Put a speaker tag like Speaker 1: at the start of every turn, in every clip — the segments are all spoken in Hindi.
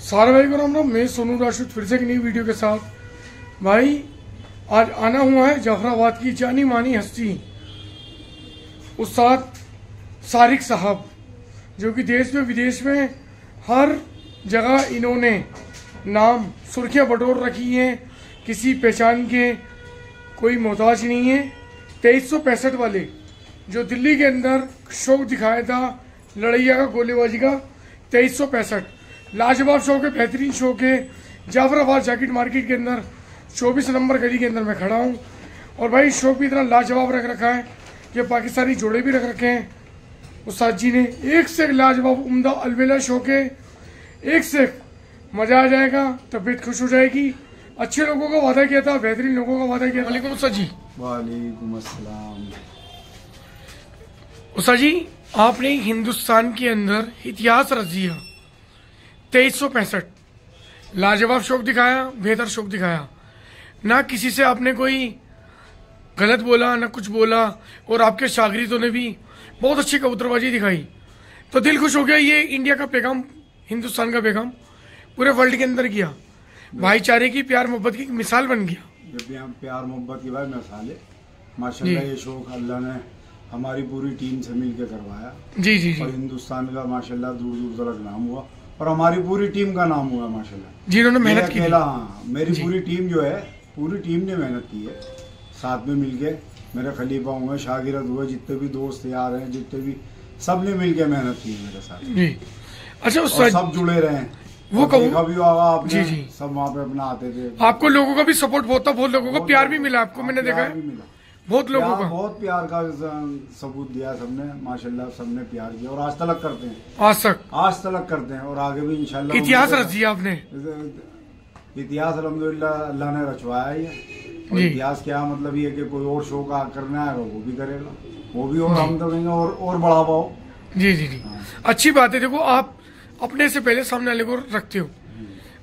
Speaker 1: सारे भाई को राम राम। मैं सोनू राशिद फिर से एक नई वीडियो के साथ। भाई आज आना हुआ है जाफराबाद की जानी मानी हस्ती उस्ताद सारिक साहब, जो कि देश में विदेश में हर जगह इन्होंने नाम सुर्खियाँ बटोर रखी हैं। किसी पहचान के कोई मोहताज नहीं है। 2365 वाले जो दिल्ली के अंदर शौक दिखाया था लड़ैया का, गोलेबाजी का, 2365 लाजवाब शौक है, बेहतरीन शौक है। जाफराबाद जैकेट मार्केट के अंदर 24 नंबर गली के अंदर मैं खड़ा हूँ। और भाई शौक भी इतना लाजवाब रख रखा है कि पाकिस्तानी जोड़े भी रख रखे हैं उस्ताद जी ने। एक से एक लाजवाब उम्दा अलबेला शौक है, एक से एक मजा आ जाएगा, तबीयत खुश हो जाएगी। अच्छे लोगों का वादा किया था, बेहतरीन लोगों का वादा किया। वालेकुम उस्ताद जी।
Speaker 2: वालेकुम अस्सलाम।
Speaker 1: उस्ताद जी, आपने हिंदुस्तान के अंदर इतिहास रच दिया। 2365 लाजवाब शौक दिखाया, बेहतर शौक दिखाया। ना किसी से आपने कोई गलत बोला, ना कुछ बोला, और आपके शागिर्दों ने भी बहुत अच्छी कबूतरबाजी दिखाई। तो दिल खुश हो गया। ये इंडिया का पैगाम, हिंदुस्तान का पैगाम पूरे वर्ल्ड के अंदर किया। भाईचारे की, प्यार मोहब्बत की मिसाल बन गया।
Speaker 2: जब भी हम प्यार मोहब्बत की भाई मिसाल है। माशाल्लाह ये शौक अल्लाह ने हमारी पूरी टीम से मिलकर करवाया।
Speaker 1: जी जी जी।
Speaker 2: और हिंदुस्तान का माशाल्लाह दूर दूर तक नाम हुआ और हमारी पूरी टीम का नाम हुआ माशाल्लाह।
Speaker 1: जिन्होंने मेहनत की।
Speaker 2: हाँ, मेरी पूरी टीम जो है, पूरी टीम ने मेहनत की है साथ में मिलके। मेरे खलीफा हुए, शागिर्द हुए, जितने भी दोस्त यार हैं, जितने भी, सब ने मिलके मेहनत की है मेरे साथ
Speaker 1: जी। अच्छा उस्ताद,
Speaker 2: सब जुड़े रहे।
Speaker 1: वो
Speaker 2: देखा भी होगा आपने।
Speaker 1: जी जी।
Speaker 2: सब वहाँ पे अपना आते थे।
Speaker 1: आपको लोगों का भी सपोर्ट बहुत था, बहुत लोगों का प्यार भी मिला आपको। मैंने देखा है बहुत लोगों का,
Speaker 2: बहुत प्यार का सबूत दिया सबने माशाल्लाह। सबने प्यार किया और आज तलक करते हैं। आज तलक करते हैं और आगे भी इंशाल्लाह।
Speaker 1: इतिहास रच दिया आपने।
Speaker 2: इतिहास अल्हम्दुलिल्लाह अल्लाह ने रचवाया ही है। और इतिहास क्या मतलब ये कि कोई और शो का करना है वो भी करेगा, वो भी, और हम तो कहेंगे और बढ़ावा हो।
Speaker 1: जी जी जी। अच्छी बात है। देखो आप अपने से पहले सामने वाले को रखते हो।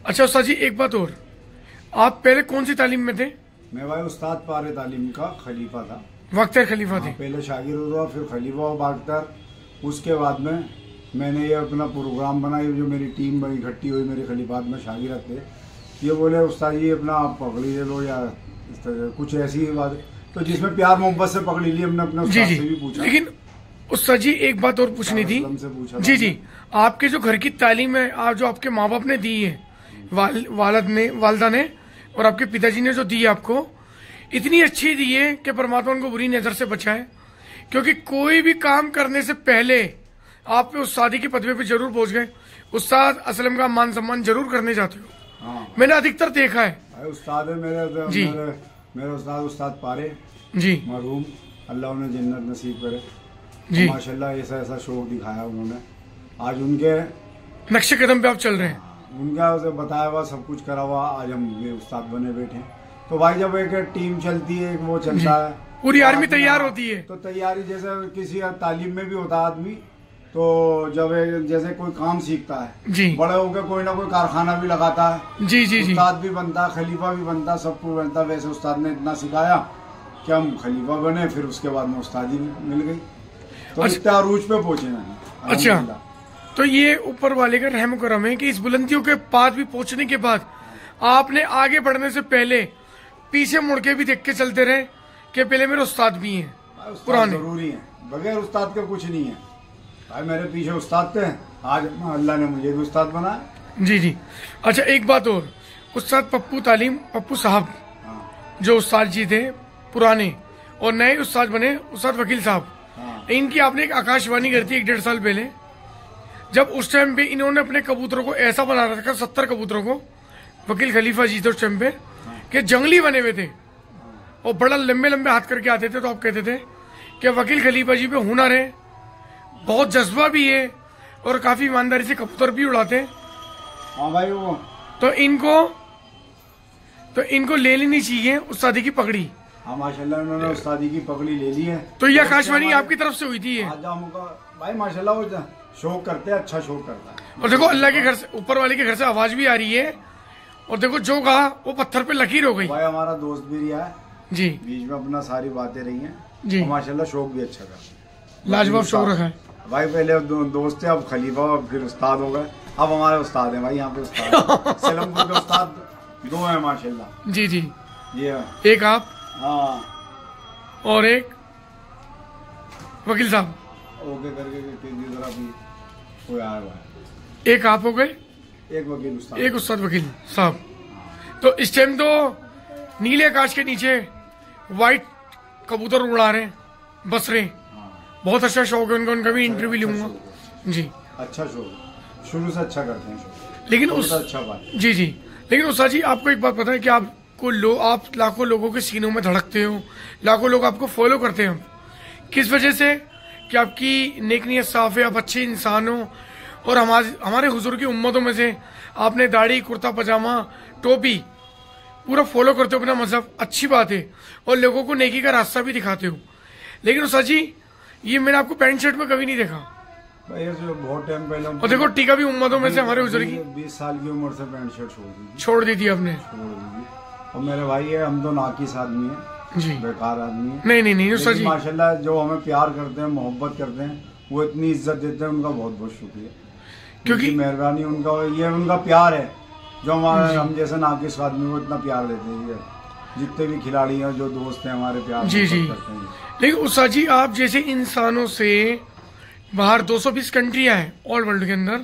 Speaker 1: अच्छा उस्ताद जी, एक बात और, आप पहले कौन सी तालीम में थे?
Speaker 2: मैं भाई उस्ताद पारे तालीम का खलीफा था।
Speaker 1: वाख्तर खलीफा थे।
Speaker 2: पहले शागिर्द हुआ, फिर खलीफा हुआ वाख्तर। उसके बाद में मैंने ये अपना प्रोग्राम बनाई, जो मेरी टीम इकट्ठी हुई, मेरे खलीफात में शागिर्द थे। ये बोले उस्ताद जी अपना आप पकड़ी ले लो, या इस तरह कुछ ऐसी बात, तो जिसमें प्यार मोहब्बत से पकड़ी ली हमने। अपने उस्ताद से भी पूछा।
Speaker 1: लेकिन उस्ताद जी एक बात और पूछनी थी। जी जी, आपके जो घर की तालीम है, आप जो आपके माँ बाप ने दी है, वालदा ने और आपके पिताजी ने जो दी है आपको, इतनी अच्छी दी है कि परमात्मा उनको बुरी नजर से बचाए। क्योंकि कोई भी काम करने से पहले आप उस्तादी के पदवे पे जरूर पहुंच गए। उस्ताद असलम का मान सम्मान जरूर करने जाते हो।
Speaker 2: हाँ।
Speaker 1: मैंने अधिकतर देखा है।
Speaker 2: उस्ताद है मेरे उस्ताद पारे
Speaker 1: जी,
Speaker 2: मरहूम, अल्लाह उन्हें जन्नत नसीब करे
Speaker 1: जी।
Speaker 2: माशाल्लाह ऐसा ऐसा शौक दिखाया उन्होंने। आज उनके
Speaker 1: नक्शे कदम पे आप चल रहे हैं।
Speaker 2: उनका बताया हुआ सब कुछ करा हुआ, आज हम ये उस्ताद बने बैठे हैं। तो भाई जब एक टीम चलती है, एक वो चलता है,
Speaker 1: पूरी आर्मी तैयार होती है।
Speaker 2: तो तैयारी जैसे किसी तालीम में भी होता है आदमी, तो जब जैसे कोई काम सीखता है
Speaker 1: जी,
Speaker 2: बड़े होकर कोई ना कोई कारखाना भी लगाता है।
Speaker 1: जी जी जी।
Speaker 2: उस्ताद भी बनता, खलीफा भी बनता, सब कुछ बनता। वैसे उस्ताद ने इतना सिखाया कि हम खलीफा बने, फिर उसके बाद में उस्तादी मिल गई, तो इतना अरूज पे पहुंचे नहीं।
Speaker 1: अच्छा, तो ये ऊपर वाले का रहम करम है कि इस बुलंदियों के पास भी पहुंचने के बाद आपने आगे बढ़ने से पहले पीछे मुड़ के भी देख के चलते रहे कि पहले मेरे उस्ताद भी हैं पुराने।
Speaker 2: जरूरी है, बगैर उस्ताद के कुछ नहीं है भाई। मेरे पीछे उस्ताद थे, आज अल्लाह ने मुझे भी उस्ताद बनाया।
Speaker 1: जी जी। अच्छा एक बात और, उस्ताद पप्पू साहब जो उस्ताद जी थे पुराने, और नए उस्ताद बने उस्ताद वकील साहब। इनकी आपने एक आकाशवाणी करती है 1.5 साल पहले, जब उस टाइम पे इन्होंने अपने कबूतरों को ऐसा बना रखा, 70 कबूतरों को, वकील खलीफा जी थे उस टाइम पे, कि जंगली बने हुए थे और बड़ा लंबे लंबे हाथ करके आते थे। तो आप कहते थे कि वकील खलीफा जी पे हुनर है, बहुत जज्बा भी है और काफी ईमानदारी से कबूतर भी उड़ाते हैं।
Speaker 2: हाँ भाई वो
Speaker 1: तो इनको ले लेनी चाहिए उस्तादी की पगड़ी।
Speaker 2: हाँ माशाल्लाह उन्होंने उस्तादी की पगड़ी ले ली है।
Speaker 1: तो ये आकाशवाणी आपकी तरफ से हुई थी ये?
Speaker 2: भाई माशाल्लाह वो शौक करते हैं, अच्छा शौक करता है।
Speaker 1: और देखो अल्लाह के घर से, ऊपर वाले के घर से आवाज भी आ रही है। और देखो जो कहा वो पत्थर पे लकीर हो गई।
Speaker 2: भाई हमारा दोस्त भी रहा है
Speaker 1: जी,
Speaker 2: बीच में अपना सारी बातें रही हैं
Speaker 1: जी।
Speaker 2: माशाल्लाह शौक भी अच्छा था,
Speaker 1: लाजवाब शौक रखा है
Speaker 2: भाई। पहले दोस्त थे, अब खलीफा, फिर उस्ताद हो गए। अब हमारे उस्ताद हैं भाई यहाँ पे, उस्ताद सिलमपुर के उस्ताद 2 हैं माशाल्लाह।
Speaker 1: जी जी,
Speaker 2: ये
Speaker 1: एक आप
Speaker 2: हाँ
Speaker 1: और एक वकील साहब,
Speaker 2: ओके करके जरा भी कोई आया हुआ है।
Speaker 1: एक आप हो गए,
Speaker 2: एक वकील उस्ताद,
Speaker 1: एक उस्ताद वकील साहब। तो इस टाइम तो नीले आकाश के नीचे व्हाइट कबूतर उड़ा रहे हैं, बस रहे। बहुत अच्छा शौक है उनका, उनका भी इंटरव्यू लूंगा जी।
Speaker 2: अच्छा शो, शुरू से अच्छा करते हैं शो,
Speaker 1: लेकिन उस
Speaker 2: अच्छा बात।
Speaker 1: जी जी, लेकिन उस्ताद जी आपको एक बात पता है कि आप लाखों लोगों के सीनों में धड़कते हो, लाखों लोग आपको फॉलो करते हो, किस वजह से? कि आपकी नेक नियत साफ है, आप अच्छे इंसान हो, और हमारे हुजूर की उम्मतों में से आपने दाढ़ी, कुर्ता पजामा, टोपी पूरा फॉलो करते हो अपना मजहब, अच्छी बात है, और लोगों को नेकी का रास्ता भी दिखाते हो। लेकिन उस्ताद जी ये मैंने आपको पैंट शर्ट में कभी नहीं देखा।
Speaker 2: ये जो बहुत टाइम पहले,
Speaker 1: और देखो टीका भी उम्मतों में से हमारे हुजूर की
Speaker 2: 20 साल की उम्र से पैंट शर्ट
Speaker 1: छोड़ दी थी आपने।
Speaker 2: और मेरे भाई है, हम तो नाकिस आदमी है
Speaker 1: जी,
Speaker 2: बेकार आदमी है।
Speaker 1: नहीं नहीं नहीं उस्ताद जी,
Speaker 2: माशाल्लाह जो हमें प्यार करते हैं, मोहब्बत करते हैं, वो इतनी इज्जत देते हैं, उनका बहुत बहुत शुक्रिया, क्योंकि मेहरबानी उनका, ये उनका प्यार है जो हमारे, हम जैसे नाकिस आदमी को इतना प्यार देते हैं। जितने भी खिलाड़ी हैं, जो दोस्त हैं हमारे, प्यार
Speaker 1: जी जी।
Speaker 2: करते हैं।
Speaker 1: लेकिन उस्ताद जी आप जैसे इंसानों से बाहर 220 कंट्रियां हैं ऑल वर्ल्ड के अंदर,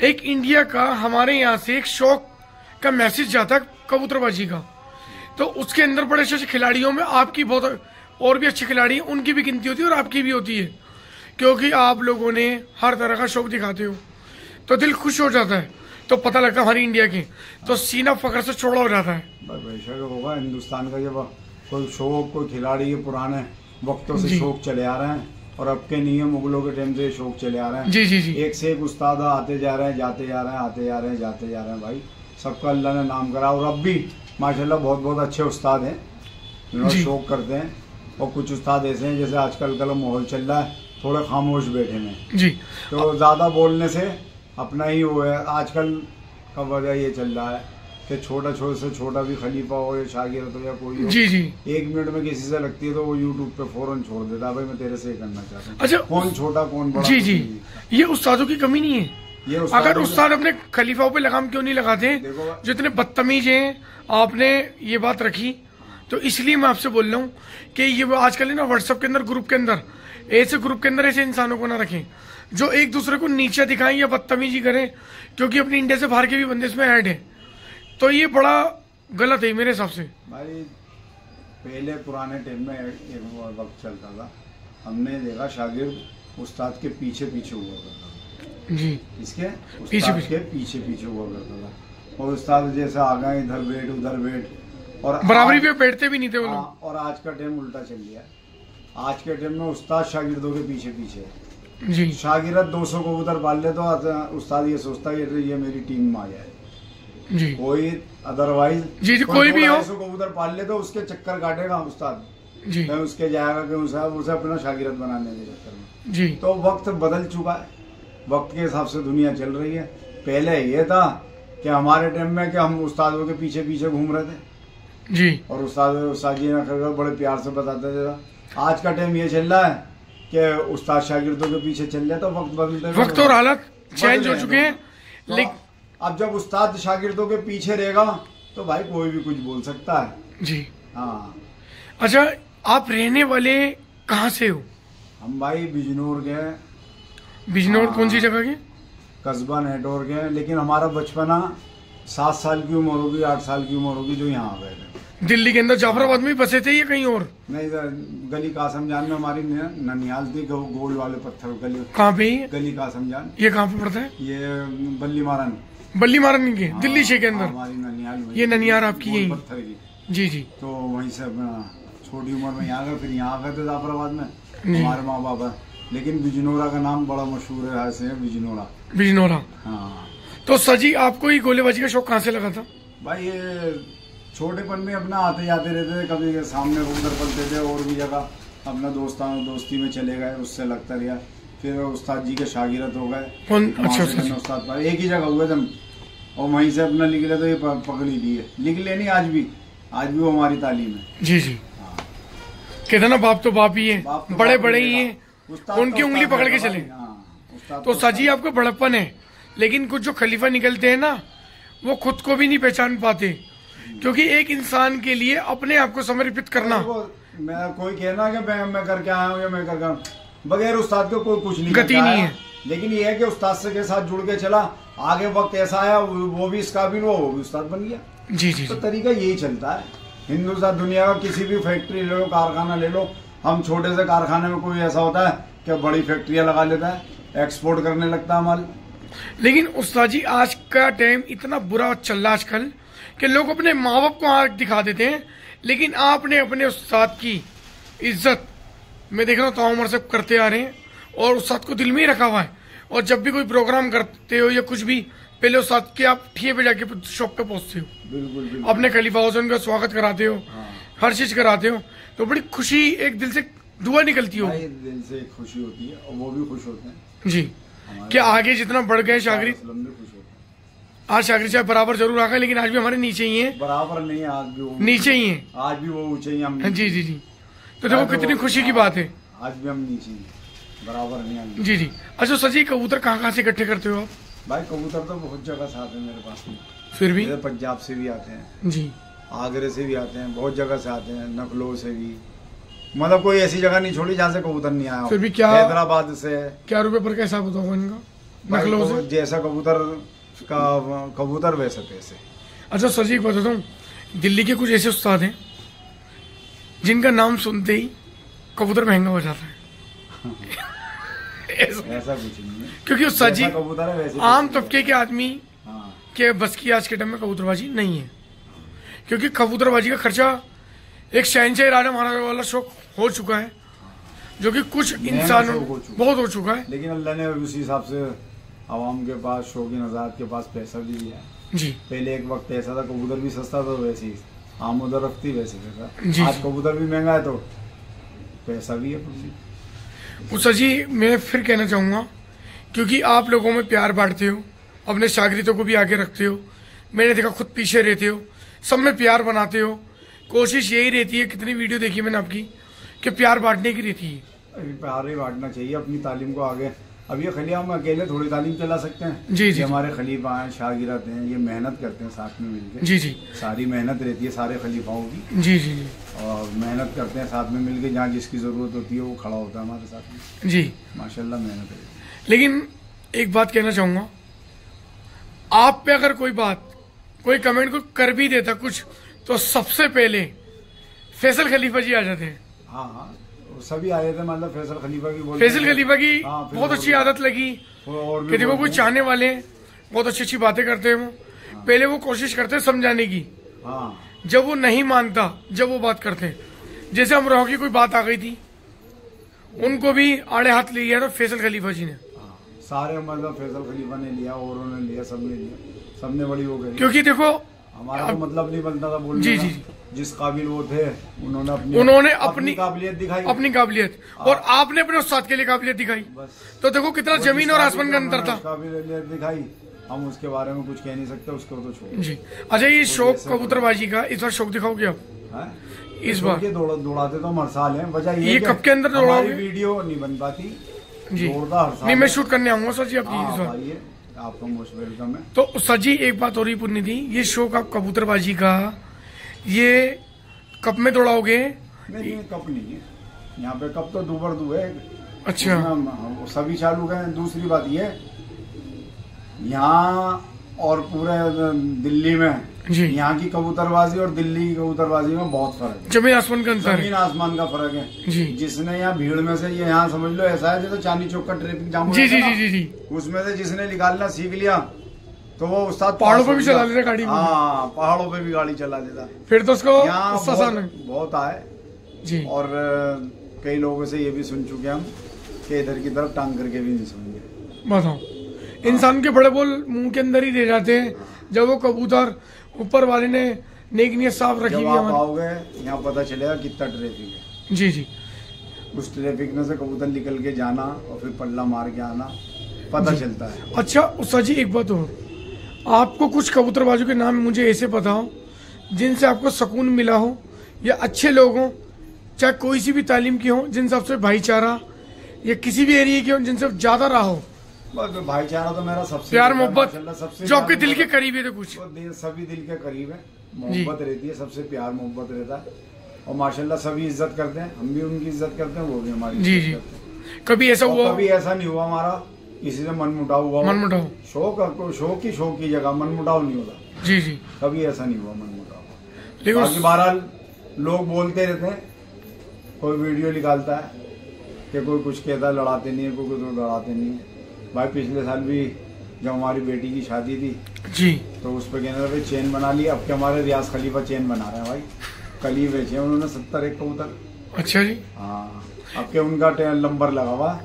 Speaker 1: एक इंडिया का हमारे यहाँ से एक शौक का मैसेज जाता है कबूतरबाजी का, तो उसके अंदर बड़े अच्छे खिलाड़ियों में आपकी बहुत और भी अच्छे खिलाड़ी हैं, उनकी भी गिनती होती है और आपकी भी होती है, क्योंकि आप लोगों ने हर तरह का शौक दिखाते हो, तो दिल खुश हो जाता है, तो पता लगता है हमारी इंडिया की, तो सीना फख्र से चौड़ा हो जाता है।
Speaker 2: बेशक होगा हिंदुस्तान का, जब कोई शौक, कोई खिलाड़ी, ये पुराने वक्तों से शौक चले आ रहे हैं, और अब के नहीं है, मुगलों के टाइम से शौक चले आ रहे हैं।
Speaker 1: जी जी जी,
Speaker 2: एक से एक उस्ताद आते जा रहे हैं, जाते जा रहे हैं, आते जा रहे हैं, जाते जा रहे हैं। भाई सबका अल्लाह ने नाम करा, और अब भी माशाल्लाह बहुत बहुत अच्छे उस्ताद हैं, जिन्होंने शौक करते हैं। और कुछ उस्ताद ऐसे हैं, जैसे आजकल का माहौल चल रहा है, थोड़े खामोश बैठे हैं
Speaker 1: जी,
Speaker 2: तो ज्यादा बोलने से अपना ही वो है। आजकल का वजह ये चल रहा है कि छोटे से छोटा भी खलीफा हो या शागिर्द हो या कोई हो,
Speaker 1: जी जी,
Speaker 2: 1 मिनट में किसी से लगती है तो वो यूट्यूब पे फौरन छोड़ देता है, भाई मैं तेरे से ये करना चाहता हूँ।
Speaker 1: अच्छा,
Speaker 2: कौन छोटा कौन बड़ा?
Speaker 1: जी जी, ये उस्तादों की कमी नहीं है।
Speaker 2: ये
Speaker 1: अगर उस्ताद अपने खलीफाओं पे लगाम क्यों नहीं लगाते, जितने बदतमीज हैं, आपने ये बात रखी, तो इसलिए मैं आपसे बोल रहा हूँ कि ये आजकल है ना व्हाट्सएप के अंदर, ग्रुप के अंदर, ऐसे ग्रुप के अंदर ऐसे इंसानों को ना रखें जो एक दूसरे को नीचा दिखाएं या बदतमीजी करें, क्योंकि अपनी इंडिया से बाहर के भी बंदे इसमें ऐड है, तो ये बड़ा गलत है मेरे हिसाब से।
Speaker 2: भाई पहले पुराने टाइम में एक वक्त चलता था, हमने देखा शागिर्द उस्ताद के पीछे पीछे हुआ करता था
Speaker 1: जी,
Speaker 2: इसके
Speaker 1: पीछे
Speaker 2: पीछे हुआ करता था, और उस्ताद जैसे आ गए इधर बैठ उधर बैठ, और
Speaker 1: बराबरी पे बैठते भी नहीं थे वो लोग।
Speaker 2: और आज का टाइम उल्टा चल गया। आज के टाइम में उस्ताद शागिर्दों के पीछे पीछे
Speaker 1: जी,
Speaker 2: शागिर्द 200 कबूतर पाल ले तो उस्ताद ये सोचता है ये मेरी टीम में आ जाए
Speaker 1: जी,
Speaker 2: कोई अदरवाइज
Speaker 1: जी जी, कोई भी हो,
Speaker 2: 200 कबूतर पाल ले तो उसके चक्कर काटेगा उस्ताद
Speaker 1: जी,
Speaker 2: मैं उसके जाएगा कि उसे अपना शागिर्द बनाने के चक्कर में।
Speaker 1: जी,
Speaker 2: तो वक्त बदल चुका है, वक्त के हिसाब से दुनिया चल रही है। पहले ये था कि हमारे टाइम में कि हम उस्तादों के पीछे पीछे घूम रहे थे
Speaker 1: जी,
Speaker 2: और उस्ताद जी ने बड़े प्यार से बताते थे। आज का टाइम ये चल रहा है कि उस्ताद शागिर्दों के पीछे चल रहे, तो वक्त बदलते,
Speaker 1: वक्त और हालत चेंज हो चुके हैं।
Speaker 2: तो
Speaker 1: लेकिन
Speaker 2: अब जब उस्ताद शागिर्दों के पीछे रहेगा तो भाई कोई भी कुछ बोल सकता है
Speaker 1: जी।
Speaker 2: हाँ।
Speaker 1: अच्छा, आप रहने वाले कहाँ से हो?
Speaker 2: हम भाई बिजनौर के,
Speaker 1: बिजनौर कौन सी जगह के?
Speaker 2: कस्बा नेटौर के, लेकिन हमारा बचपना 7 साल की उम्र होगी, 8 साल की उम्र होगी जो यहाँ आ गए थे।
Speaker 1: दिल्ली के अंदर जाफराबाद में बसे थे या कहीं और?
Speaker 2: नहीं, गली कासम जान में हमारी ननिहाल थी, गोल वाले पत्थर गली।
Speaker 1: कहाँ पे?
Speaker 2: गली कासम जान।
Speaker 1: ये कहाँ पे पड़ता है?
Speaker 2: ये बल्ली मारन
Speaker 1: के दिल्ली शे के अंदर।
Speaker 2: हमारी ननिहाल,
Speaker 1: ये ननिहाल आपकी यही
Speaker 2: पत्थर की।
Speaker 1: जी जी।
Speaker 2: तो वहीं से छोटी उम्र में यहाँ गए, फिर यहाँ गए थे जाफराबाद में, हमारे माँ बाप है। लेकिन बिजनौरा का नाम बड़ा मशहूर है, ऐसे है बिजनौरा। हाँ।
Speaker 1: तो सजी आपको ये गोलेबाजी का शौक कहाँ से लगा था?
Speaker 2: भाई ये छोटेपन में अपना आते जाते रहते थे, कभी सामने उधर पलते थे और भी जगह अपना दोस्ती में चले गए, उससे लगता रहा। फिर उस्ताद जी के शागिर्द हो गए।
Speaker 1: अच्छा,
Speaker 2: उस्ताद पर एक ही जगह हुए थे और वहीं से अपना निकले तो ये पकड़ ही लिए, लिख लेनी आज भी वो हमारी तालीम है।
Speaker 1: जी जी। कहते ना बाप तो बाप ही है, बड़े बड़े ही है, उनकी उंगली पकड़ के चले। तो साजी आपको बड़प्पन है लेकिन कुछ जो खलीफा निकलते हैं ना, वो खुद को भी नहीं पहचान पाते, क्योंकि एक इंसान के लिए अपने आप को समर्पित करना।
Speaker 2: मैं कोई कहना कि मैं करके आया हूँ या मैं करके आया हूँ, बगैर उस्ताद को कोई कुछ नहीं
Speaker 1: गति नहीं है।
Speaker 2: लेकिन ये है कि उस्ताद से के साथ जुड़ के चला, आगे वक्त ऐसा आया वो भी इस काबिल हुआ, वो भी उस्ताद बन गया।
Speaker 1: जी जी।
Speaker 2: तो तरीका यही चलता है हिंदुस्तान दुनिया का। किसी भी फैक्ट्री ले लो, कारखाना ले लो, हम छोटे से कारखाने में कोई ऐसा होता है कि बड़ी फैक्ट्रियां लगा लेता है, एक्सपोर्ट करने लगता है माल।
Speaker 1: लेकिन उस्ताद जी आज का टाइम इतना बुरा चल रहा आजकल कि लोग अपने माँ बाप को आंख दिखा देते हैं, लेकिन आपने अपने उस्ताद की इज्जत मैं देख रहा हूँ ताउम्र से करते आ रहे हैं और उस्ताद को दिल में ही रखा हुआ है। और जब भी कोई प्रोग्राम करते हो या कुछ भी, पहले उस्ताद के आप ठिए पे जाके शॉप पे पहुंचते हो,
Speaker 2: बिल्कुल बिल्कुल।
Speaker 1: अपने खलीफा हुसैन का स्वागत कराते हो, हर चीज कराते हो, तो बड़ी खुशी, एक दिल से दुआ निकलती हो,
Speaker 2: दिल से खुशी होती है और वो भी खुश होते हैं
Speaker 1: जी कि आगे जितना बढ़ गए शागिर्द।
Speaker 2: खुश होते हैं।
Speaker 1: आज शागिर्द साहब बराबर जरूर आ गए, लेकिन आज भी हमारे नीचे ही हैं।
Speaker 2: बराबर नहीं है, आज भी वो
Speaker 1: नीचे ही हैं,
Speaker 2: आज भी वो ऊंचे ही हम।
Speaker 1: जी जी जी। तो देखो कितनी खुशी की बात है,
Speaker 2: आज भी हम नीचे ही, बराबर नहीं है।
Speaker 1: जी जी। अच्छा सजी, कबूतर कहाँ से इकट्ठे करते हो आप?
Speaker 2: भाई कबूतर तो बहुत जगह से आते हैं मेरे पास में,
Speaker 1: फिर भी
Speaker 2: पंजाब से भी आते हैं
Speaker 1: जी,
Speaker 2: आगरे से भी आते हैं, बहुत जगह से आते हैं, नकलो से भी, मतलब कोई ऐसी जगह नहीं छोड़ी जहाँ से कबूतर नहीं आया।
Speaker 1: फिर भी क्या
Speaker 2: हैदराबाद से
Speaker 1: क्या रुपए पर कैसा बताओ इनका? नकलो से
Speaker 2: जैसा कबूतर का कबूतर वैसे पैसे। अच्छा
Speaker 1: सर जी एक बताता हूँ, दिल्ली के कुछ ऐसे उस्ताद हैं जिनका नाम सुनते ही कबूतर महंगा हो जाता है।
Speaker 2: ऐसा कुछ नहीं है,
Speaker 1: क्योंकि उस्ताद जी
Speaker 2: कबूतर है वैसे
Speaker 1: आम तबके के आदमी के बस की आज के टाइम में कबूतरबाजी नहीं है, क्योंकि कबूतरबाजी का खर्चा एक शहनशाही राजा महाराजा वाला शौक हो चुका है, जो कि कुछ इंसानों बहुत हो चुका है।
Speaker 2: लेकिन अल्लाह ने उसी हिसाब से आवाम के पास, शौकीन आजाद के पास पैसा भी दिया
Speaker 1: जी।
Speaker 2: पहले एक वक्त ऐसा था, कबूतर भी सस्ता था, वैसे ही आमद और रफ्ती वैसे पैसा। आज कबूतर भी महंगा है तो पैसा भी है।
Speaker 1: उस्ताद जी मैं फिर कहना चाहूँगा, क्योंकि आप लोगों में प्यार बांटते हो, अपने शागिर्दों को भी आगे रखते हो, मैंने देखा खुद पीछे रहते हो, सब में प्यार बनाते हो, कोशिश यही रहती है, कितनी वीडियो देखी मैंने आपकी, कि प्यार बांटने की रहती है।
Speaker 2: अभी प्यार ही बांटना चाहिए अपनी तालीम को आगे। अब ये खलीफा हम अकेले थोड़ी तालीम चला सकते हैं।
Speaker 1: जी जी।
Speaker 2: हमारे खलीफा हैं, शागिर्द हैं, ये मेहनत करते हैं साथ में मिलकर।
Speaker 1: जी जी।
Speaker 2: सारी मेहनत रहती है सारे खलीफाओं की।
Speaker 1: जी जी जी।
Speaker 2: और मेहनत करते हैं साथ में मिलकर, जहाँ जिसकी जरूरत होती है वो खड़ा होता है हमारे साथ में।
Speaker 1: जी
Speaker 2: माशाल्लाह मेहनत है।
Speaker 1: लेकिन एक बात कहना चाहूँगा, आप पे अगर कोई कमेंट को कर भी देता कुछ, तो सबसे पहले फैसल खलीफा जी आ जाते हैं।
Speaker 2: हाँ हाँ, सभी आए थे, मतलब फैसल खलीफा की
Speaker 1: फैसल खलीफा की बहुत अच्छी आदत लगी कि देखो कोई चाहने वाले बहुत अच्छी अच्छी बातें करते हैं, वो पहले वो कोशिश करते हैं समझाने की, जब वो नहीं मानता, जब वो बात करते हैं, जैसे अमरोहा की कोई बात आ गई थी, उनको भी आड़े हाथ ले लिया था फैसल खलीफा जी ने।
Speaker 2: सारे मतलब फैसल खलीफा ने लिया, औरों ने लिया, सबने लिया, सबने बड़ी वो करी।
Speaker 1: क्योंकि देखो
Speaker 2: हमारा तो मतलब नहीं बनता था बोलने
Speaker 1: जी
Speaker 2: का।
Speaker 1: जी।
Speaker 2: जिस काबिल वो थे उन्होंने अपनी काबिलियत दिखाई,
Speaker 1: अपनी काबिलियत, और आपने अपने उस्ताद के लिए काबिलियत दिखाई। तो देखो कितना जमीन और आसमान का अंतर था।
Speaker 2: काबिलियत दिखाई, हम उसके बारे में कुछ कह नहीं सकते, उसको तो छोड़ो
Speaker 1: जी। अच्छा ये शौक कबूतरबाजी का इस बार शौक दिखाओगे आप? इस बार
Speaker 2: दौड़ाते तो हर साल है, वजह
Speaker 1: ये कब के अंदर दौड़ाओगे?
Speaker 2: वीडियो नहीं बन पाती
Speaker 1: जी।
Speaker 2: हर साल
Speaker 1: नहीं, मैं शूट करने आऊंगा सर जी आपकी इस बार।
Speaker 2: आपका मोस्ट वेलकम है।
Speaker 1: तो सर जी एक बात हो रही पुण्य थी, ये शौक आप कबूतरबाजी का ये कब में दौड़ाओगे?
Speaker 2: नहीं कप नहीं है यहाँ पे, कप तो दुबर दू है।
Speaker 1: अच्छा
Speaker 2: सभी चालू गए। दूसरी बात ये, यहाँ और पूरे दिल्ली में
Speaker 1: जी,
Speaker 2: यहाँ की कबूतरबाजी और दिल्ली की कबूतरबाजी में बहुत फर्क है,
Speaker 1: जमीन आसमान का अंतर है।
Speaker 2: जमीन आसमान का फर्क है
Speaker 1: जी।
Speaker 2: जिसने यहाँ भीड़ में से, ये यहाँ समझ लो ऐसा है जैसे चांदनी चौक का ट्रैफिक जाम हो
Speaker 1: जी जी जी जी,
Speaker 2: उसमें से जिसने निकालना सीख लिया तो वो उस्ताद
Speaker 1: पहाड़ों पे भी चला लेता गाड़ी।
Speaker 2: हाँ पहाड़ों पे भी गाड़ी चला लेता,
Speaker 1: फिर तो उसको
Speaker 2: बहुत आए जी। और कई लोगों से ये भी सुन चुके हम कि इधर की तरफ टांग करके भी नहीं सुनेंगे।
Speaker 1: बताओ, इंसान के बड़े बोल मुंह के अंदर ही रह जाते हैं, जब वो कबूतर ऊपर वाले ने नेक नियत साफ रखी हुई है।
Speaker 2: आओगे यहाँ पता चलेगा कितना ट्रैफिक है।
Speaker 1: जी जी।
Speaker 2: उस ट्रैफिक में से कबूतर निकल के जाना और फिर पल्ला मार के आना पता चलता है।
Speaker 1: अच्छा उस्ताद जी एक बात और, आपको कुछ कबूतरबाजों के नाम मुझे ऐसे पता हो जिनसे आपको सुकून मिला हो, या अच्छे लोग हों, चाहे कोई सी भी तालीम की हो, जिनसे आपसे भाईचारा, या किसी भी एरिया की हो जिनसे ज्यादा रहा हो,
Speaker 2: बस भाईचारा तो मेरा सबसे
Speaker 1: प्यार मोहब्बत
Speaker 2: सबसे
Speaker 1: जो आपके दिल के करीब है, तो कुछ
Speaker 2: सभी दिल के करीब है, मोहब्बत रहती है, सबसे प्यार मोहब्बत रहता है। और माशाल्लाह सभी इज्जत करते हैं, हम भी उनकी इज्जत करते हैं, वो भी हमारी इज्जत करते हैं।
Speaker 1: कभी ऐसा हुआ?
Speaker 2: कभी ऐसा नहीं हुआ हमारा किसी से मनमुटाव हुआ।
Speaker 1: मनमुटाव
Speaker 2: शौक की जगह मनमुटाव नहीं होता।
Speaker 1: जी जी,
Speaker 2: कभी ऐसा नहीं हुआ मनमुटाव।
Speaker 1: लेकिन
Speaker 2: बाकी बहरहाल लोग बोलते रहते हैं, कोई वीडियो निकालता है कि कोई कुछ कहता है लड़ाते नहीं है, कोई कुछ लड़ाते नहीं है। भाई पिछले साल भी जब हमारी बेटी की शादी थी
Speaker 1: जी,
Speaker 2: तो उस पर कहने लगे चेन बना लिया। अब के हमारे रियाज खलीफा चेन बना रहे हैं भाई, कल ही बेचे उन्होंने 70 एक कबूतर।
Speaker 1: अच्छा जी,
Speaker 2: हाँ, अब के उनका नंबर लगा हुआ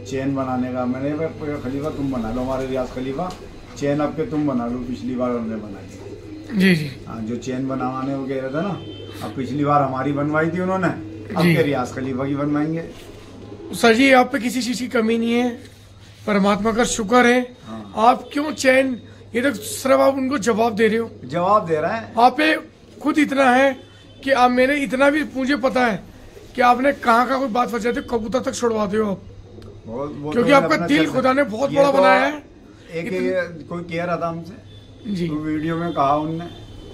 Speaker 2: चेन बनाने का। मैंने खलीफा तुम बना लो, हमारे रियाज खलीफा चेन अब के तुम बना लो, पिछली बार हमने बनाई।
Speaker 1: जी जी,
Speaker 2: हाँ, जो चेन बनाने वो कह रहे थे ना, अब पिछली बार हमारी बनवाई थी उन्होंने, अब के रियाज खलीफा की बनवाएंगे।
Speaker 1: सर जी, आप पे किसी चीज की कमी नहीं है, परमात्मा का शुक्र है।
Speaker 2: हाँ।
Speaker 1: आप क्यों चैन, ये तो सिर्फ आप उनको जवाब दे रहे हो।
Speaker 2: जवाब दे रहा है।
Speaker 1: आप पे खुद इतना है कि आप, मैंने इतना भी मुझे पता है कि आपने कहाँ का कोई बात फंसा थे कबूतर तक छुड़वाते हो आप, क्योंकि आपका दिल खुदा ने बहुत बड़ा बनाया है।
Speaker 2: कोई कह रहा था हमसे
Speaker 1: जी,
Speaker 2: तो वीडियो में कहा उनने,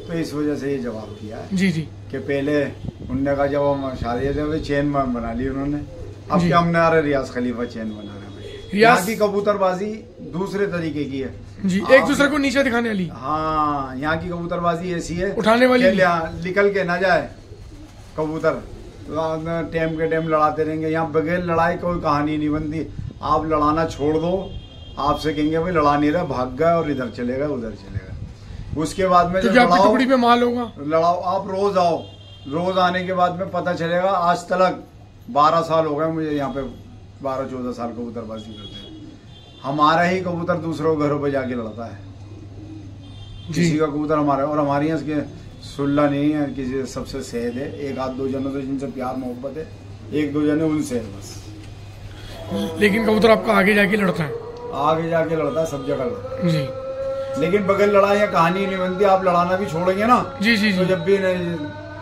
Speaker 2: तो इस वजह से ये जवाब दिया है।
Speaker 1: जी जी,
Speaker 2: कि पहले उनने कहा जब हम शादी थे चेन बना ली उन्होंने, अब क्या हमने आ रहे रियाज खलीफा चेन बना रहे हैं। यहाँ की कबूतरबाजी दूसरे तरीके की है
Speaker 1: जी, एक दूसरे को नीचे दिखाने वाली।
Speaker 2: हाँ, यहाँ की कबूतरबाजी ऐसी है,
Speaker 1: उठाने वाली,
Speaker 2: निकल के ना जाए कबूतर, टाइम के टाइम लड़ाते रहेंगे। यहाँ बगैर लड़ाई कोई कहानी नहीं बनती। आप लड़ाना छोड़ दो, आपसे कहेंगे भाई लड़ा नहीं रहा, भाग गए और इधर चलेगा उधर चलेगा। उसके बाद में जब
Speaker 1: टुकड़ी में माल होगा,
Speaker 2: लड़ाओ, आप रोज आओ, रोज आने के बाद में पता चलेगा। आज तक 12 साल हो गए मुझे यहाँ पे, 12-14 साल कबूतरबाजी करते हैं। हमारा ही कबूतर दूसरों घरों पे जाके लड़ता है, किसी का कबूतर हमारा। और हमारे यहाँ इसके सुल्ला नहीं है किसी, सबसे सहद है। एक आध दो जनों से जिनसे प्यार मोहब्बत है, एक दो जने उनसे है बस।
Speaker 1: लेकिन कबूतर आपका आगे जाके लड़ता है,
Speaker 2: आगे जाके लड़ता है, सब जगह लड़ता है
Speaker 1: जी।
Speaker 2: लेकिन बगैर लड़ाई या कहानी नहीं बनती। आप लड़ाना भी छोड़ेंगे ना
Speaker 1: जी जी,
Speaker 2: तो जब भी नहीं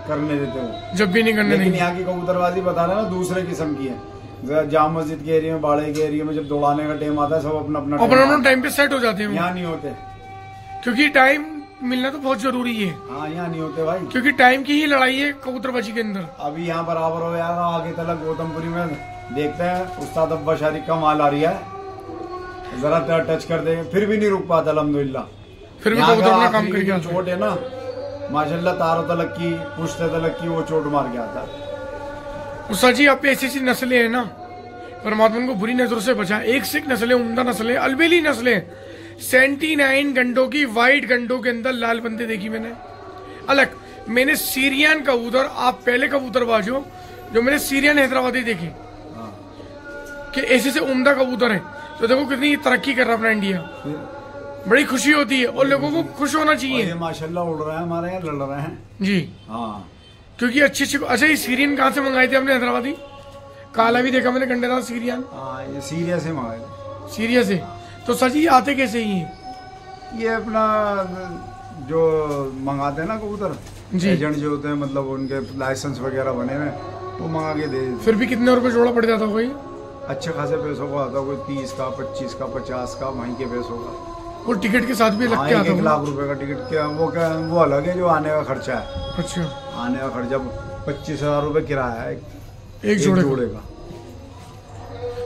Speaker 2: करने देते हो,
Speaker 1: जब भी नहीं करने।
Speaker 2: लेकिन यहाँ की कबूतरबाजी बता रहे ना दूसरे किस्म की है। जाम मस्जिद के एरिया में, बाड़े के एरिया में जब दौड़ाने का टाइम आता है, सब अपना
Speaker 1: टाइम पे सेट हो जाते हैं।
Speaker 2: यहाँ नहीं होते,
Speaker 1: क्योंकि टाइम मिलना तो बहुत जरूरी है।
Speaker 2: हाँ, यहाँ नहीं होते भाई,
Speaker 1: क्योंकि टाइम की ही लड़ाई है कबूतरबाजी के अंदर।
Speaker 2: अभी यहाँ बराबर हो जाएगा, आगे तक गौतमपुरी में देखते हैं उस्ताद अब्बा शारिक का माल आ रही है, जरा टच कर देंगे, फिर भी नहीं रुक पाता अल्हम्दुलिल्लाह।
Speaker 1: फिर भी कबूतर में काम करके
Speaker 2: चोट है ना माशाल्लाह, तारों तलक की, पुश्ते तलक की, वो चोट मार के आता है।
Speaker 1: उस्ताद जी, आप पे ऐसी नस्लें हैं ना, परमात्मा उनको बुरी नजरों से बचा। एक से एक नस्लें, उम्दा नस्लें, अलबेली नस्लें, 79 घंटों की व्हाइट घंटों के अंदर लाल बंदे देखी मैंने अलग। मैंने सीरियन कबूतर, आप पहले कबूतरबाज हो जो मैंने सीरियन हैदराबादी देखी कि ऐसे से उम्दा कबूतर है। तो देखो कितनी तरक्की कर रहा अपना इंडिया, बड़ी खुशी होती है और लोगों को खुश होना चाहिए।
Speaker 2: माशाल्लाह उड़ रहे हैं हमारे यहाँ, लड़ रहे हैं
Speaker 1: जी।
Speaker 2: हाँ,
Speaker 1: क्योंकि अच्छी। अच्छा, ये सीरियन कहाँ से मंगाए थे आपने हैदराबादी? काला भी देखा मैंने गंडेदार सीरियन।
Speaker 2: हाँ, ये सीरिया से मंगाए,
Speaker 1: सीरिया से। तो सर जी आते कैसे ही हैं?
Speaker 2: ये अपना जो मंगाते हैं ना कबूतर, एजेंट जो होते हैं, मतलब उनके लाइसेंस वगैरह बने हुए, वो मंगा के दे देते।
Speaker 1: फिर भी कितने रुपए जोड़ा पड़ जाता होगा?
Speaker 2: अच्छे खासे पैसों का आता है, कोई 30 का, 25 का, 50 का, वहीं के पैसों का।
Speaker 1: वो टिकट के साथ भी लग के आता है?
Speaker 2: 1 लाख रुपए का टिकट। क्या वो अलग है, जो आने का खर्चा है।
Speaker 1: अच्छा,
Speaker 2: आने का खर्चा 25,000 रुपए किराया है
Speaker 1: एक जोड़े का।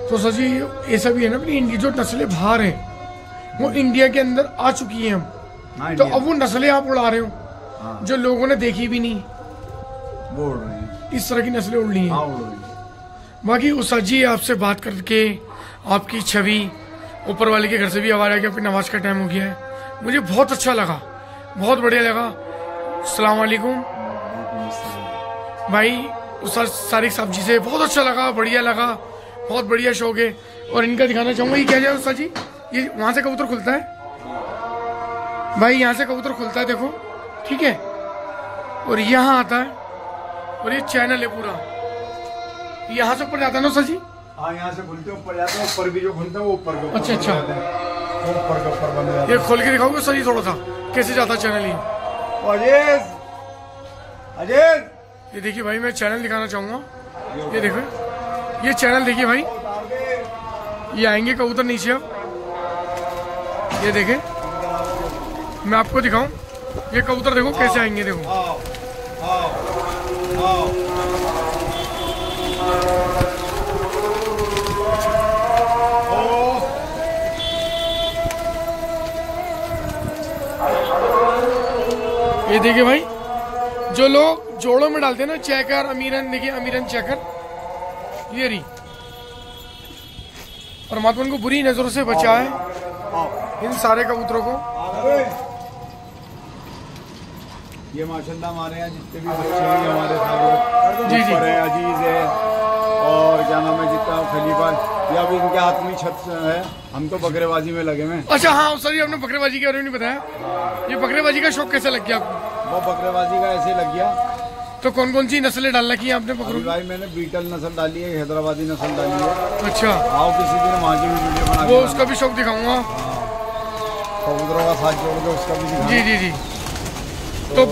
Speaker 1: तो सर जी ऐसा भी है ना, अपनी इंडिया जो नस्लें बाहर हैं वो इंडिया के अंदर आ चुकी हैं हम, तो अब वो नस्लें आप उड़ा रहे हो जो लोगों ने देखी भी नहीं,
Speaker 2: वो उड़ रही हैं,
Speaker 1: इस तरह की नस्लें उड़ रही हैं। बाकी उस्ताद जी आपसे बात करके, आपकी छवि, ऊपर वाले के घर से भी आवाज आ गया, आपकी नमाज का टाइम हो गया है, मुझे बहुत अच्छा लगा, बहुत बढ़िया लगा। अस्सलाम वालेकुम भाई। उस्ताद सारिक साहब जी से बहुत अच्छा लगा, बढ़िया लगा, बहुत बढ़िया शौक है। और इनका दिखाना चाहूंगा, ये क्या है उस्ताद जी, ये वहां से कबूतर खुलता है भाई, यहाँ से कबूतर खुलता है देखो, ठीक है, और यहाँ आता है और ये चैनल है पूरा, यहाँ से ऊपर जाता है ना उस्ताद जी?
Speaker 2: हाँ, यहाँ से खुलते ऊपर जाते हैं, ऊपर भी जो खुलता है वो ऊपर के ऊपर।
Speaker 1: अच्छा,
Speaker 2: ऊपर के ऊपर बंद जाता है।
Speaker 1: ये खोल के दिखाओगे उस्ताद जी थोड़ा सा कैसे जाता है चैनल? ये देखिए भाई, मैं चैनल दिखाना चाहूंगा, ये देखो, ये चैनल देखिए भाई, ये आएंगे कबूतर नीचे अब, ये देखें, मैं आपको दिखाऊं, ये कबूतर देखो कैसे आएंगे, देखो ये देखिए भाई, जो लोग जोड़ों में डालते हैं ना, चेकर अमीरन, देखिए अमीरन चेकर, ये रही। परमात्मा को बुरी नजरों से बचाए इन सारे कबूतरों को।
Speaker 2: ये माशाल्लाह हमारे यहाँ जितने भी बच्चे हैं हमारे सारे
Speaker 1: जी जी
Speaker 2: अजीज है और क्या नाम है जितना खलीफा, या अभी इनके हाथ में छत है, हम तो बकरेबाजी में लगे हुए।
Speaker 1: अच्छा हाँ सर, ये आपने बकरेबाजी के बारे में नहीं बताया, ये बकरेबाजी का शौक कैसे लग गया आपको?
Speaker 2: वो बकरेबाजी का ऐसे लग गया।
Speaker 1: तो कौन कौन सी नस्लें डाल रखी है आपने बकरों?
Speaker 2: भाई मैंने बीटल नस्ल डाली है, हैदराबादी नस्ल डाली है।
Speaker 1: अच्छा,
Speaker 2: आओ किसी दिन वहाँ की भी वीडियो बना
Speaker 1: वो उसका भी शौक दिखाऊंगा,
Speaker 2: कबूतरों का साथ जोड़ के उसका भी दिखाऊंगा।
Speaker 1: जी जी जी। तो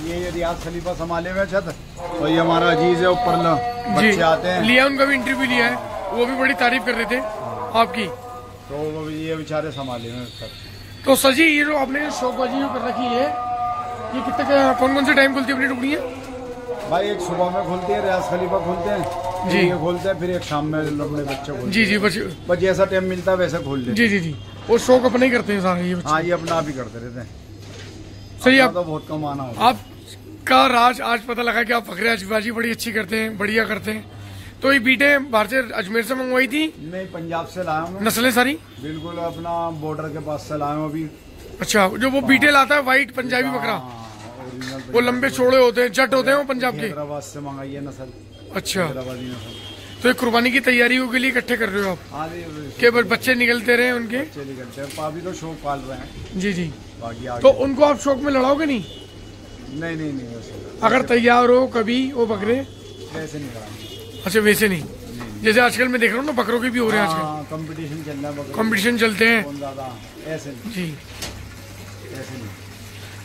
Speaker 2: ये रियाज खलीफा संभाले हुए छत, और ये हमारा अजीज है ऊपर बच्चे आते हैं,
Speaker 1: लिया, उनका भी इंटरव्यू लिया है, वो भी बड़ी तारीफ कर रहे थे आपकी,
Speaker 2: तो वो ये बेचारे संभाले हुए सर।
Speaker 1: तो सर जी, ये जो आपने शौकबाजी कर रखी है, ये कितने कौन कौन से टाइम खुलती है अपनी टुकड़ियाँ?
Speaker 2: भाई एक सुबह में खुलती है, रियाज खलीफा खुलते हैं
Speaker 1: जी,
Speaker 2: ये खोलते हैं, फिर एक शाम में अपने बच्चे खोलते हैं।
Speaker 1: जी जी,
Speaker 2: बस जैसा टाइम मिलता है वैसे खोल लेते।
Speaker 1: जी जी जी, वो शौक अपने ही करते हैं सारे ये बच्चे।
Speaker 2: हाँ, ये अपना आप ही करते रहते हैं।
Speaker 1: सही, आप
Speaker 2: तो बहुत कम आना होगा।
Speaker 1: आपका राज आज पता लगा कि आप बकरेबाजी बड़ी अच्छी करते हैं, बढ़िया करते हैं। तो ये बीटे बाहर से अजमेर से मंगवाई थी?
Speaker 2: नहीं, पंजाब से लाया हूँ।
Speaker 1: नस्लें सारी
Speaker 2: बिल्कुल अपना बॉर्डर के पास से लाया हूँ अभी।
Speaker 1: अच्छा, जो वो बीटे लाता है व्हाइट पंजाबी बकरा, वो लंबे चौड़े होते हैं, जट होते हैं, वो पंजाब के?
Speaker 2: हैदराबाद से मंगाई है नस्ल।
Speaker 1: अच्छा,
Speaker 2: हैदराबादी नस्ल।
Speaker 1: तो ये कुर्बानी की तैयारियों के लिए इकट्ठे कर रहे हो आप?
Speaker 2: हाँ,
Speaker 1: के बच्चे निकलते रहे उनके?
Speaker 2: बच्चे निकलते हैं, अभी तो शौक पाल रहे हैं।
Speaker 1: जी जी।
Speaker 2: बाकी
Speaker 1: तो उनको आप शौक में लड़ाओगे नहीं?
Speaker 2: नहीं नहीं नहीं, वैसे
Speaker 1: अगर तैयार हो कभी वो बकरे?
Speaker 2: वैसे नहीं कराएंगे।
Speaker 1: अच्छा, वैसे नहीं, जैसे आजकल मैं देख रहा हूँ ना, बकरों के भी हो रहे हैं आजकल,
Speaker 2: कंपटीशन चल रहा है,
Speaker 1: कंपटीशन चलते हैं
Speaker 2: ऐसे नहीं,
Speaker 1: जी।
Speaker 2: ऐसे नहीं।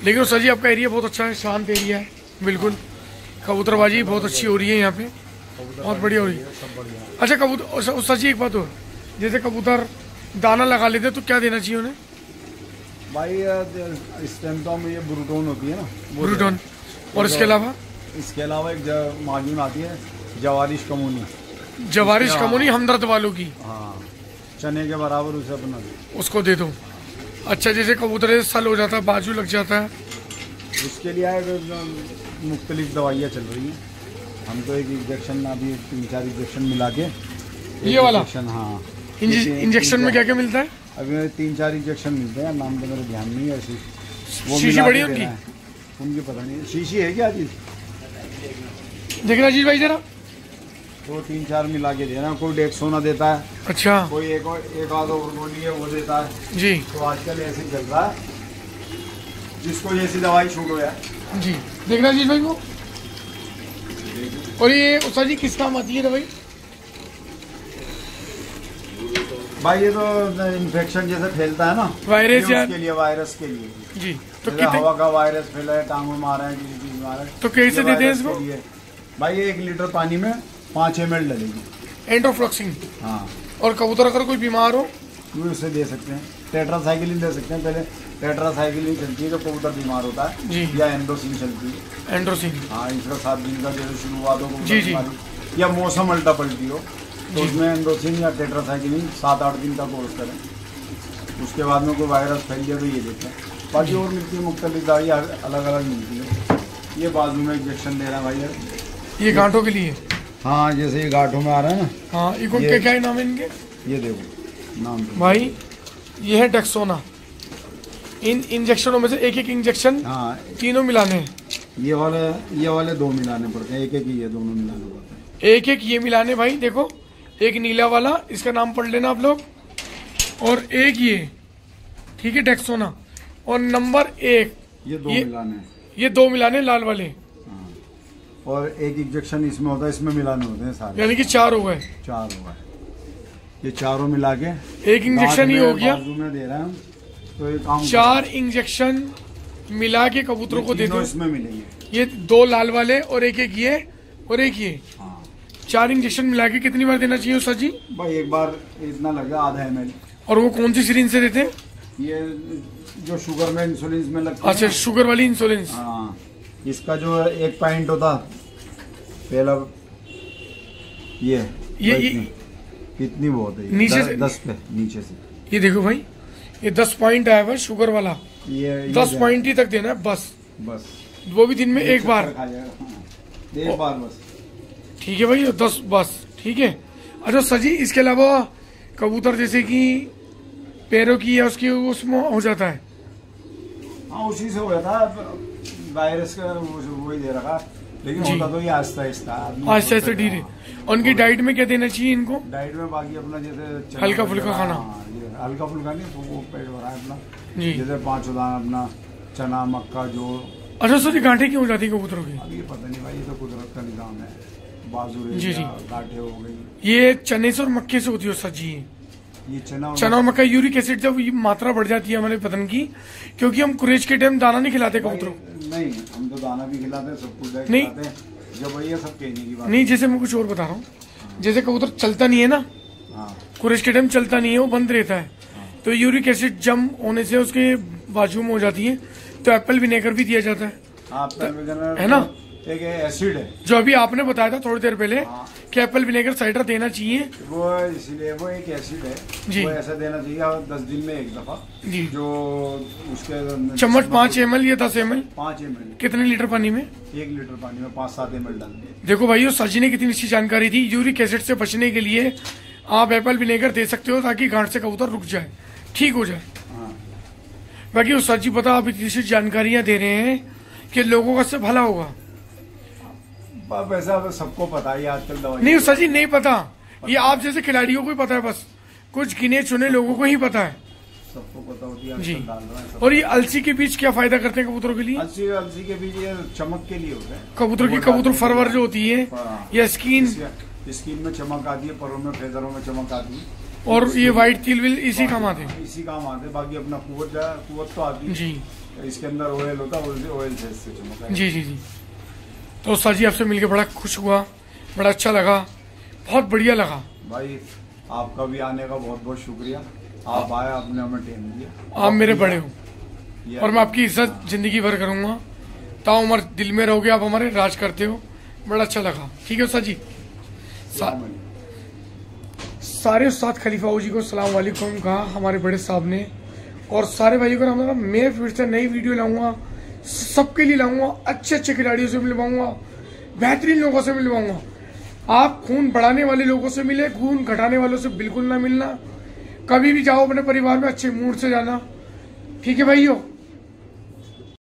Speaker 1: लेकिन सर जी, आपका एरिया बहुत अच्छा है, शांत एरिया है बिल्कुल, कबूतरबाजी बहुत अच्छी हो रही है यहाँ पे, बहुत बढ़िया हो रही है।
Speaker 2: सब बढ़िया।
Speaker 1: अच्छा, कबूतर सर जी एक बात और, जैसे कबूतर दाना लगा लेते तो क्या देना चाहिए उन्हें?
Speaker 2: भाई इस टाइम तो में ये ब्रूटोन होती है ना,
Speaker 1: ब्रूटोन, और इसके अलावा?
Speaker 2: इसके अलावा एक माजून आती है जवारिश कमोनी,
Speaker 1: जवारिश कमोनी हमदर्द वालों की,
Speaker 2: हाँ, चने के बराबर उसे अपना
Speaker 1: उसको दे दो। अच्छा, जैसे कबूतर सल हो जाता है, बाजू लग जाता है,
Speaker 2: उसके लिए मुख्तलिफ दवाइयाँ चल रही हैं। हम तो एक इंजेक्शन, अभी 3-4 इंजेक्शन मिला के,
Speaker 1: ये वाला
Speaker 2: इंजेक्शन, हाँ,
Speaker 1: इंजेक्शन में क्या क्या मिलता है?
Speaker 2: अभी 3-4 इंजेक्शन मिलते हैं, नाम तो मेरे ध्यान नहीं है। ऐसी
Speaker 1: शीशी बड़ी उनकी?
Speaker 2: उनकी पता नहीं शीशी है क्या चीज,
Speaker 1: देखना जी भाई जरा,
Speaker 2: तो 3-4 मिला के देना। कोई डेक्सोना देता है,
Speaker 1: अच्छा,
Speaker 2: कोई एक आध गोली है वो देता है
Speaker 1: जी।
Speaker 2: तो आजकल ऐसे ही चल रहा है, जिसको जैसी दवाई छूट हो जाए।
Speaker 1: जी, देखना जी भाई को। और ये उषा जी किस काम आती है दवाई?
Speaker 2: भाई ये तो इन्फेक्शन जैसे फैलता है ना,
Speaker 1: वायरस, या
Speaker 2: उसके लिए, वायरस के लिए
Speaker 1: जी। तो
Speaker 2: हवा का वायरस फैला है, टांगों में मारा है, किसी चीज मारा है,
Speaker 1: तो कैसे देते हैं इसको?
Speaker 2: भाई 1 लीटर पानी में 5 ml डलेगी
Speaker 1: एंडोफ्लॉक्सिन।
Speaker 2: हाँ,
Speaker 1: और कबूतर अगर कोई बीमार हो
Speaker 2: वो उससे दे सकते हैं। टेट्रासाइक्लिन दे सकते हैं। पहले टेट्रासाइक्लिन चलती है जब कबूतर बीमार होता है
Speaker 1: जी,
Speaker 2: या एंड्रोसिन चलती है।
Speaker 1: एंड्रोसिन,
Speaker 2: हाँ, इसका 7 दिन का जैसे शुरुआत हो
Speaker 1: जी जी,
Speaker 2: या मौसम उल्टा पलटी हो तो उसमें एंड्रोसिन या टेट्रासाइक्लिन 7-8 दिन का कोर्स करें। उसके बाद में कोई वायरस फैल जाए तो ये देते हैं। बाकी और मिलती है मुख्तलिफ दवाई, अलग अलग मिलती है। ये बाजू में इंजेक्शन दे रहा है भाई,
Speaker 1: ये गांठों के लिए।
Speaker 2: हाँ, जैसे ये गांठों में आ रहा है ना।
Speaker 1: हाँ, इनको क्या है नाम है इनके?
Speaker 2: ये देखो नाम
Speaker 1: भाई, ये है डेक्सोना। इन इंजेक्शनों में से एक इंजेक्शन,
Speaker 2: हाँ,
Speaker 1: तीनों मिलाने हैं।
Speaker 2: ये वाले 2 मिलाने पड़ते हैं, एक ही ये दोनों मिलाने पड़ते हैं।
Speaker 1: एक ये मिलाने भाई, देखो, एक नीला वाला, इसका नाम पढ़ लेना आप लोग, और एक ये, ठीक है, डेक्सोना। और नंबर 1
Speaker 2: ये 2 मिलाने,
Speaker 1: ये 2 मिलाने लाल वाले।
Speaker 2: हाँ। और एक इंजेक्शन इसमें होता है, इसमें मिलाने होते हैं सारे,
Speaker 1: यानी कि 4 हो गए।
Speaker 2: 4 हो गए। ये चारों मिला के
Speaker 1: एक इंजेक्शन ही हो गया,
Speaker 2: बाजू में दे रहे हैं तो ये काम
Speaker 1: 4 इंजेक्शन मिला के कबूतरों को दे दो।
Speaker 2: इसमें मिलेंगे
Speaker 1: ये 2 लाल वाले और एक ये और एक ये,
Speaker 2: हाँ।
Speaker 1: 4 इंजेक्शन मिला के कितनी बार देना चाहिए सर जी?
Speaker 2: भाई एक बार इतना लगेगा, आधा ml।
Speaker 1: और वो कौन सी सीरीन से देते हैं?
Speaker 2: ये जो शुगर में इंसुलिन में लगता है।
Speaker 1: अच्छा, शुगर वाली इंसुलिन।
Speaker 2: हाँ, इसका जो एक पॉइंट होता पहला, ये इतनी बहुत है,
Speaker 1: नीचे से
Speaker 2: 10 पे नीचे से।
Speaker 1: ये देखो भाई, ये 10 पॉइंट आया हुआ शुगर वाला।
Speaker 2: ये
Speaker 1: 10 पॉइंट ही तक देना है बस, वो भी दिन में एक बार,
Speaker 2: एक बार बस।
Speaker 1: ठीक है भाई, 10 बस, ठीक है। अच्छा सर जी, इसके अलावा कबूतर जैसे कि पैरों की या उसकी उसमें हो जाता है?
Speaker 2: हाँ, उसी से हो जाता है, वायरस का वही दे रखा, लेकिन होता तो ये आहिस्ता आहिस्ता
Speaker 1: धीरे। उनकी डाइट में क्या देना चाहिए इनको?
Speaker 2: डाइट में बाकी अपना जैसे
Speaker 1: हल्का फुल्का खाना,
Speaker 2: हल्का फुल्का नहीं तो वो पेट भरा है अपना
Speaker 1: जी।
Speaker 2: जैसे 5 दाना अपना चना मक्का जो।
Speaker 1: अच्छा सर, गांठें क्यों हो जाती है कबूतरों की?
Speaker 2: अब ये पता नहीं भाई, ये तो कुदरत का निजाम है, बाजू
Speaker 1: जी जी,
Speaker 2: गांठें हो गई।
Speaker 1: ये चने से और मक्के से होती है सर जी?
Speaker 2: ये चना
Speaker 1: और मक्का, यूरिक एसिड जब मात्रा बढ़ जाती है हमारे बदन की, क्योंकि हम कुरेज के टाइम दाना नहीं खिलाते कबूतरों को।
Speaker 2: नहीं, हम तो दाना भी खिलाते हैं, सब कुछ
Speaker 1: नहीं
Speaker 2: खिलाते हैं, जब भैया सब कहने की बात
Speaker 1: नहीं। जैसे मैं कुछ और बता रहा हूँ, जैसे कबूतर चलता नहीं है ना, कुरेज के टाइम चलता नहीं है, वो बंद रहता है, तो यूरिक एसिड जम होने से उसके बाजू में हो जाती है, तो एप्पल विनेगर भी दिया जाता है, है ना?
Speaker 2: एक एसिड है
Speaker 1: जो अभी आपने बताया था थोड़ी देर पहले कि एप्पल विनेगर साइडर देना चाहिए,
Speaker 2: वो इसलिए वो एक एसिड है जी, वो ऐसा देना चाहिए 10 दिन में एक दफा जी। जो उसके
Speaker 1: चम्मच 5 ml या 10 ml,
Speaker 2: 5 ml
Speaker 1: कितने लीटर पानी में?
Speaker 2: 1 लीटर पानी में 5-7 ml डालते।
Speaker 1: देखो भाइयों, सजी ने कितनी अच्छी जानकारी दी। यूरिक एसिड से बचने के लिए आप एप्पल विनेगर दे सकते हो, ताकि गांठ से कबूतर रुक जाए, ठीक हो जाए। बाकी उस सर जी पता, आप इतनी जानकारियां दे रहे हैं कि लोगों का इससे भला होगा।
Speaker 2: वैसा सबको पता है आजकल दवाई
Speaker 1: नहीं सर जी, नहीं पता, ये आप जैसे खिलाड़ियों को ही पता है, बस कुछ गिने चुने लोगों को ही पता है,
Speaker 2: सबको पता होती है
Speaker 1: जी। और ये अलसी के बीज क्या फायदा करते हैं कबूतरों के लिए?
Speaker 2: अलसी के बीज ये चमक के लिए होते हैं,
Speaker 1: कबूतर की कबूतर फरवर जो होती है, या स्किन
Speaker 2: में चमक आती है, परों में फेदरों में चमक आती है,
Speaker 1: और ये व्हाइट तिल विल इसी काम आते हैं,
Speaker 2: इसी काम आते हैं। बाकी अपना कुवत तो आती है
Speaker 1: जी,
Speaker 2: इसके अंदर ऑयल होता है, ऑयल से चमक।
Speaker 1: जी जी जी। तो सर जी आपसे मिलकर बड़ा खुश हुआ, बड़ा अच्छा लगा, बहुत बढ़िया लगा
Speaker 2: भाई। आपका भी आने का बहुत बहुत शुक्रिया, आप आए, आपने हमें टाइम दिया,
Speaker 1: आप मेरे बड़े हो, और मैं आपकी इज्जत जिंदगी भर करूंगा, ताउम्र दिल में रहोगे, आप हमारे राज करते हो, बड़ा अच्छा लगा। ठीक है सर जी, सारे उस्ताद खलीफा जी को सलाम वालेकुम कहा हमारे बड़े साहब ने, और सारे भाइयों को मैं फिर से नई वीडियो लाऊंगा, सबके लिए लाऊंगा, अच्छे अच्छे खिलाड़ियों से मिलवाऊंगा, बेहतरीन लोगों से मिलवाऊंगा। आप खून बढ़ाने वाले लोगों से मिले, खून घटाने वालों से बिल्कुल ना मिलना। कभी भी जाओ अपने परिवार में अच्छे मूड से जाना, ठीक है भाइयों।